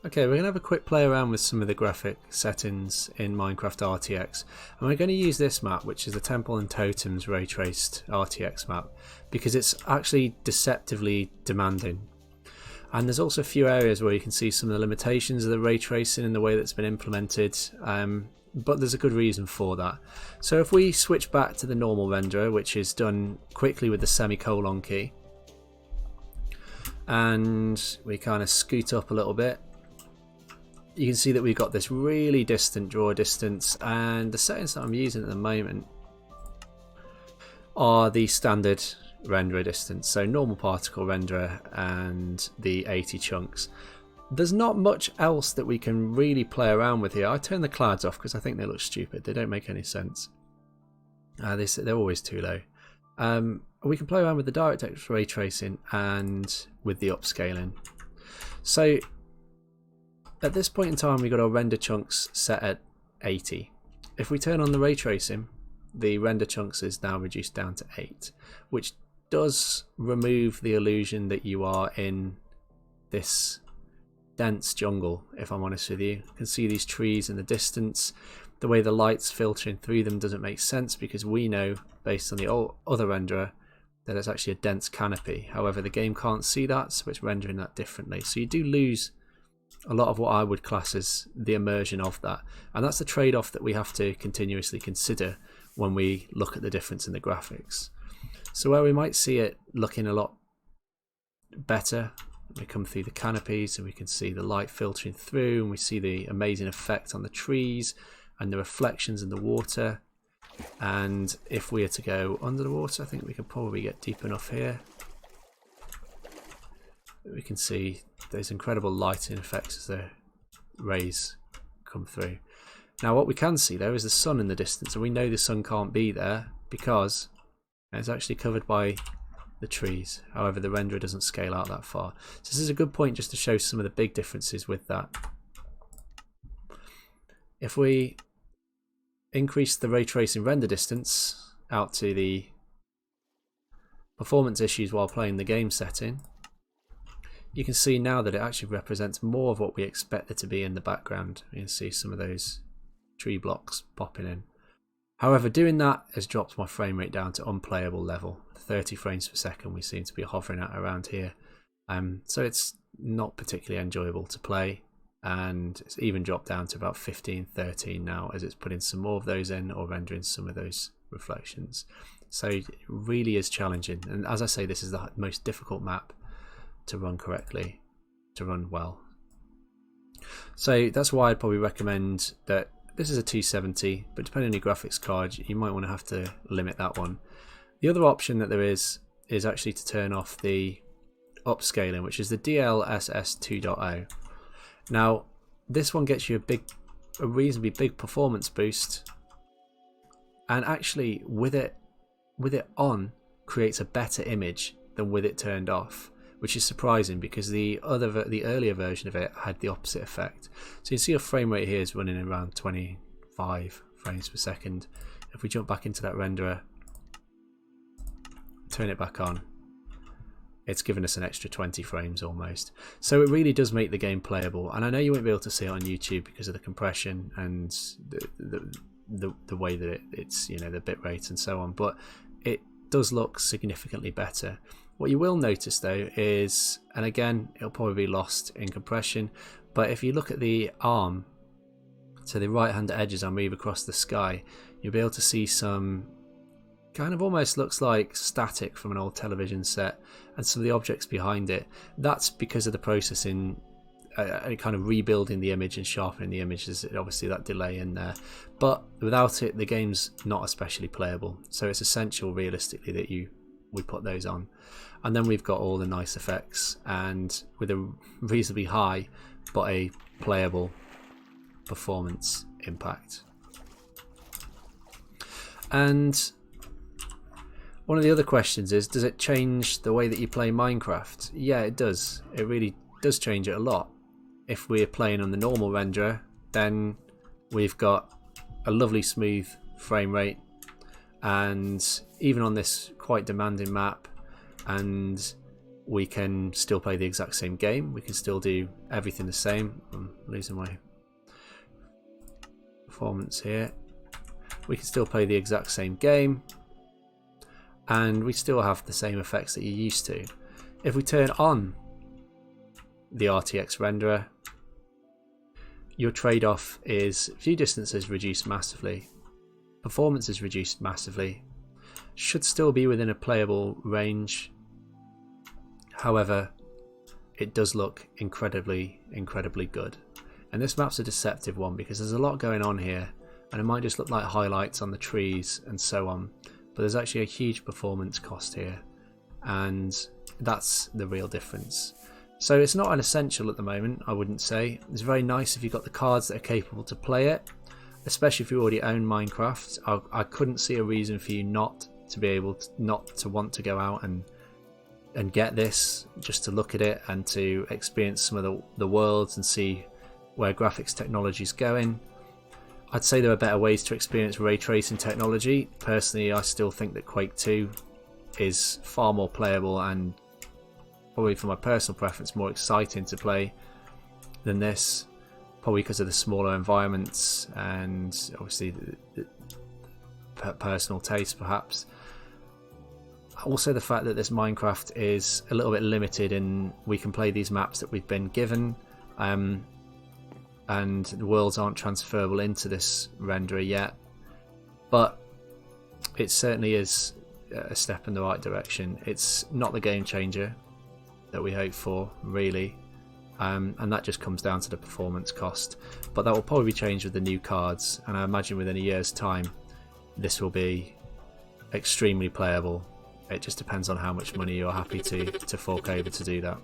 Okay, we're going to have a quick play around with some of the graphic settings in Minecraft RTX. And we're going to use this map, which is the Temple and Totems ray traced RTX map, because it's actually deceptively demanding. And there's also a few areas where you can see some of the limitations of the ray tracing and the way that's been implemented, but there's a good reason for that. So if we switch back to the normal renderer, which is done quickly with the semicolon key, and we kind of scoot up a little bit, you can see that we've got this really distant draw distance, and the settings that I'm using at the moment are the standard renderer distance, so normal particle renderer and the 80 chunks. There's not much else that we can really play around with here. I turn the clouds off because I think they look stupid. They don't make any sense. They're always too low. We can play around with the DirectX ray tracing and with the upscaling. So at this point in time, we've got our render chunks set at 80. If we turn on the ray tracing, the render chunks is now reduced down to 8, which does remove the illusion that you are in this dense jungle, if I'm honest with you. You can see these trees in the distance. The way the light's filtering through them doesn't make sense because we know, based on the other renderer, that it's actually a dense canopy. However, the game can't see that, so it's rendering that differently. So you do lose a lot of what I would class as the immersion of that, and that's the trade-off that we have to continuously consider when we look at the difference in the graphics. So where we might see it looking a lot better, we come through the canopies and we can see the light filtering through, and we see the amazing effect on the trees and the reflections in the water. And if we are to go under the water, I think we can probably get deep enough here. We can see those incredible lighting effects as the rays come through. Now what we can see though is the sun in the distance, and we know the sun can't be there because it's actually covered by the trees. However, the renderer doesn't scale out that far. So this is a good point just to show some of the big differences with that. If we increase the ray tracing render distance out to the performance issues while playing the game setting, you can see now that it actually represents more of what we expect there to be in the background. You can see some of those tree blocks popping in. However, doing that has dropped my frame rate down to unplayable level. 30 frames per second we seem to be hovering at around here. So it's not particularly enjoyable to play, and it's even dropped down to about 15, 13 now as it's putting some more of those in or rendering some of those reflections. So it really is challenging, and as I say, this is the most difficult map to run correctly, to run well. So that's why I'd probably recommend that this is a 270, but depending on your graphics card, you might want to have to limit that one. The other option that there is actually to turn off the upscaling, which is the DLSS 2.0. Now, this one gets you a reasonably big performance boost, and actually with it on creates a better image than with it turned off, which is surprising because the earlier version of it had the opposite effect. So you can see our frame rate here is running around 25 frames per second. If we jump back into that renderer, turn it back on, it's given us an extra 20 frames almost. So it really does make the game playable, and I know you won't be able to see it on YouTube because of the compression and the way that it's, you know, the bit rate and so on, but it does look significantly better. What you will notice though is, and again it'll probably be lost in compression, but if you look at the arm, so the right hand edge as I move across the sky, you'll be able to see some kind of almost looks like static from an old television set, and some of the objects behind it. That's because of the processing, kind of rebuilding the image and sharpening the image. There's obviously that delay in there, but without it the game's not especially playable. So it's essential realistically that we put those on. And then we've got all the nice effects, and with a reasonably high but a playable performance impact. And one of the other questions is, does it change the way that you play Minecraft? Yeah, it does. It really does change it a lot. If we're playing on the normal renderer, then we've got a lovely smooth frame rate, and even on this quite demanding map, and we can still play the exact same game. We can still do everything the same. losing my performance here. We can still play the exact same game, and we still have the same effects that you're used to. If we turn on the RTX renderer, your trade-off is view distance is reduced massively, performance is reduced massively, should still be within a playable range. However, it does look incredibly good. And this map's a deceptive one because there's a lot going on here, and it might just look like highlights on the trees and so on, but there's actually a huge performance cost here, and that's the real difference. So it's not an essential at the moment, I wouldn't say. It's very nice if you've got the cards that are capable to play it, especially if you already own Minecraft. I couldn't see a reason for you not to be able to, not to want to go out and get this, just to look at it and to experience some of the worlds and see where graphics technology is going. I'd say there are better ways to experience ray tracing technology. Personally, I still think that Quake 2 is far more playable and probably, for my personal preference, more exciting to play than this, probably because of the smaller environments and obviously the personal taste perhaps. Also the fact that this Minecraft is a little bit limited in we can play these maps that we've been given, and the worlds aren't transferable into this renderer yet, but it certainly is a step in the right direction. It's not the game changer that we hope for, really, and that just comes down to the performance cost, but that will probably change with the new cards, and I imagine within a year's time this will be extremely playable. It just depends on how much money you're happy to fork over to do that.